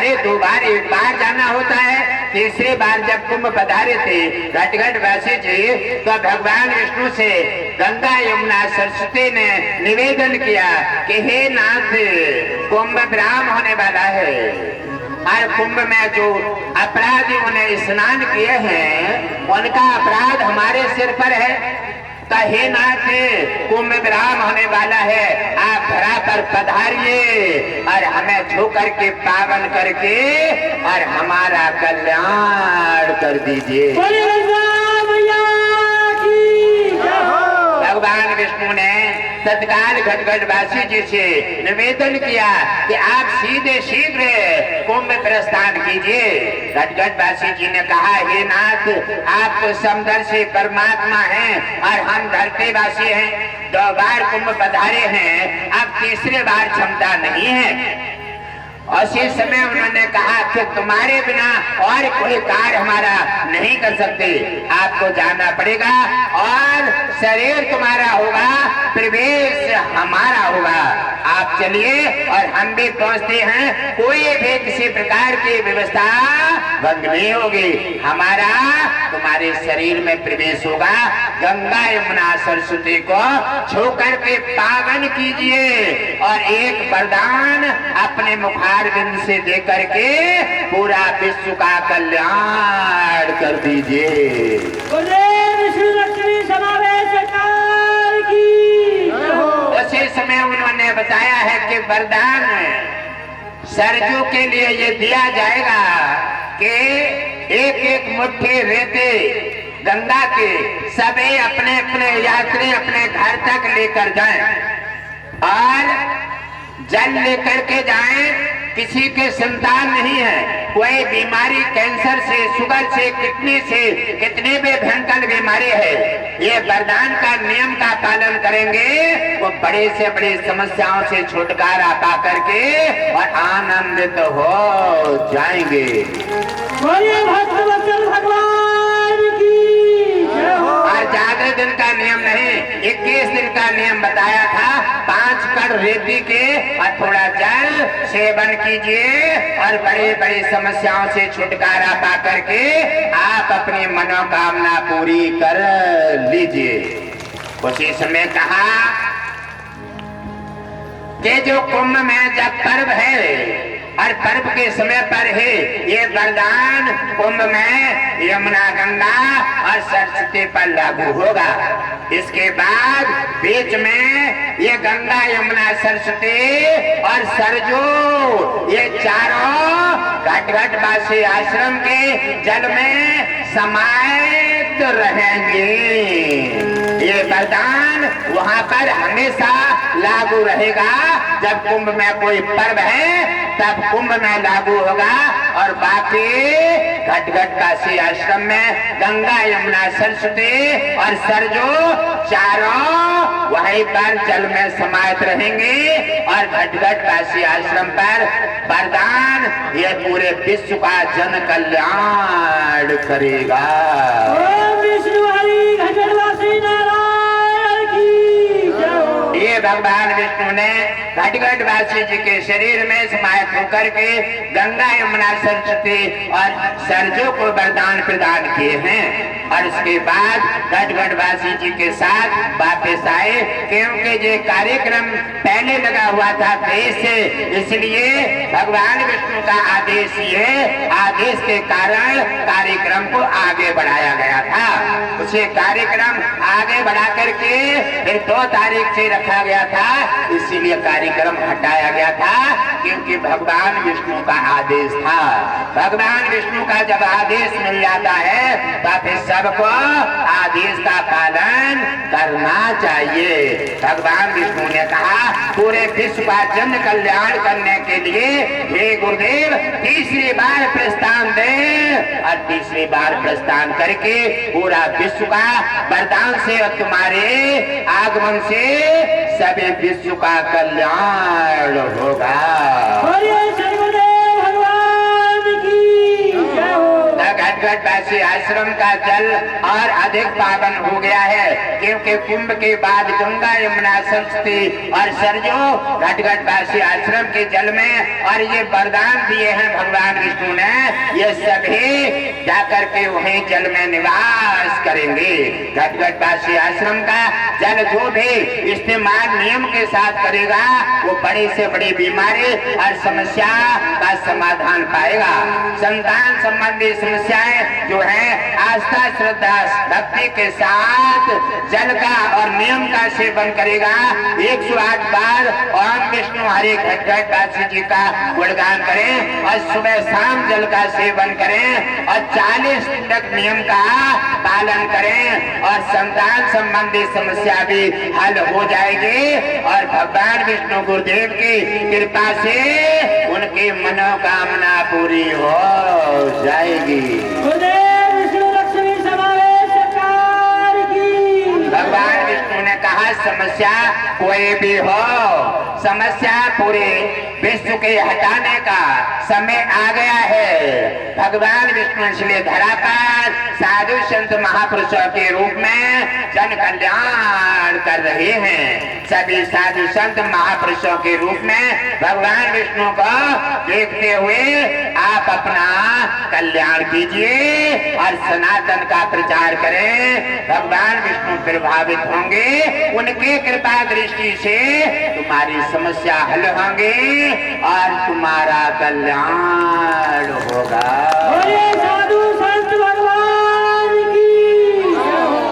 अरे 2 बार, 1 बार जाना होता है। तीसरी बार जब कुंभ पधारे थे घटघट वासी जी, तो भगवान विष्णु से गंगा यमुना सरस्वती ने निवेदन किया कि हे नाथ, कुंभ विराम होने वाला है और कुंभ में जो अपराधियों ने स्नान किए हैं उनका अपराध हमारे सिर पर है। तो हे नाथ, कुंभ विराम होने वाला है, आप धरा पर पधारिए और हमें छू करके पावन करके और हमारा कल्याण कर दीजिए। भगवान विष्णु ने तत्काल घटघट वासी जी से निवेदन किया कि आप सीधे शीघ्र कुंभ प्रस्थान कीजिए। घटघट वासी जी ने कहा, हे नाथ, आप तो समदर्शी परमात्मा हैं और हम धरती वासी हैं। 2 बार कुंभ पधारे हैं, अब तीसरे बार क्षमता नहीं है। उसी समय उन्होंने कहा कि तुम्हारे बिना और कोई कार्य हमारा नहीं कर सकते, आपको जाना पड़ेगा और शरीर तुम्हारा होगा, प्रवेश हमारा होगा। आप चलिए और हम भी पहुंचते हैं, कोई भी किसी प्रकार की व्यवस्था भंग नहीं होगी, हमारा तुम्हारे शरीर में प्रवेश होगा। गंगा यमुना सरस्वती को छू करके पावन कीजिए और एक वरदान अपने मुखारविंद से दे करके पूरा विश्व का कल्याण कर दीजिए। विष्णु लक्ष्मी समावेश काल की। उसी समय उन्होंने बताया है कि वरदान सरजू के लिए ये दिया जाएगा कि एक मुट्ठी रेते गंगा के सभी अपने अपने यात्री अपने घर तक लेकर जाएं और जल लेकर के जाएं। किसी के संतान नहीं है, कोई बीमारी कैंसर से, शुगर से, किडनी से, कितनी भी भयंकर बीमारी है, ये वरदान का नियम का पालन करेंगे, वो बड़े से बड़ी समस्याओं से छुटकारा पा करके और आनंदित हो जाएंगे। भगवान की। और ज्यादा दिन का नियम नहीं, 21 दिन का नियम बताया था। 5 कण रेती के और थोड़ा जल सेवन कीजिए और बड़ी बड़ी समस्याओं से छुटकारा पा करके आप अपनी मनोकामना पूरी कर लीजिए। उसी समय कहा कि जो कुंभ में जब पर्व है और पर्व के समय पर है, ये वरदान कुंभ में यमुना, गंगा और सरस्वती पर लागू होगा। इसके बाद बीच में ये गंगा, यमुना, सरस्वती और सरजू, ये चारों घटघट वासी आश्रम के जल में समाहित रहेंगे। ये वरदान वहाँ पर हमेशा लागू रहेगा। जब कुंभ में कोई पर्व है तब कुंभ में लागू होगा और बाकी घटघट काशी आश्रम में गंगा, यमुना, सरस्वती और सरजू चारों वहीं पर जल में समाहित रहेंगे और घटघट काशी आश्रम पर वरदान ये पूरे विश्व का जन कल्याण करेगा। ये भगवान विष्णु ने घटघट वासी जी के शरीर में समाहित होकर के गंगा, यमुना, सरस्वती और सरजू को वरदान प्रदान किए हैं। और उसके बाद घटघट वासी जी के साथ वापस आए, क्योंकि ये कार्यक्रम पहले लगा हुआ था देश से, इसलिए भगवान विष्णु का आदेश ये आदेश के कारण कार्यक्रम को आगे बढ़ाया गया था। उसे कार्यक्रम आगे बढ़ा करके फिर 2 तारीख से रखा गया था, इसीलिए कार्यक्रम हटाया गया था, क्योंकि भगवान विष्णु का आदेश था। भगवान विष्णु का जब आदेश मिल जाता है तो फिर सबको आदेश का पालन करना चाहिए। भगवान विष्णु ने कहा पूरे विश्व का जन कल्याण करने के लिए हे गुरुदेव तीसरी बार प्रस्थान दे और तीसरी बार प्रस्थान करके पूरा विश्व का वरदान से और तुम्हारे आगमन से सभी विश्व का कल्याण होगा। घटघट वासी आश्रम का जल और अधिक पावन हो गया है, क्योंकि कुंभ के बाद गंगा यमुना सरस्वती और सरजू घटघट वासी आश्रम के जल में, और ये वरदान दिए हैं भगवान विष्णु ने, ये सभी जाकर के वहीं जल में निवास करेंगे। घटघट वासी आश्रम का जल जो भी इस्तेमाल नियम के साथ करेगा वो बड़ी से बड़ी बीमारी और समस्या का समाधान पाएगा। संतान संबंधी समस्याएं जो है आस्था श्रद्धा भक्ति के साथ जल का और नियम का सेवन करेगा। 108 बार ओम विष्णु हरे घटघट वासी जी का गुणगान करें और सुबह शाम जल का सेवन करें और 40 तक नियम का पालन करें और संतान संबंधी समस्या भी हल हो जाएगी और भगवान विष्णु गुरुदेव की कृपा से उनकी मनोकामना पूरी हो जाएगी। गुरुदेव विष्णु लक्ष्मी समावेश सरकार की। भगवान विष्णु ने कहा समस्या कोई भी हो, समस्या पूरे विश्व के हटाने का समय आ गया है। भगवान विष्णु इसलिए धरा पर साधु संत महापुरुषों के रूप में जन कल्याण कर रहे हैं। सभी साधु संत महापुरुषों के रूप में भगवान विष्णु को देखते हुए आप अपना कल्याण कीजिए और सनातन का प्रचार करें। भगवान विष्णु प्रभावित होंगे, उनके कृपा दृष्टि से तुम्हारी समस्या हल होंगी और तुम्हारा कल्याण होगा।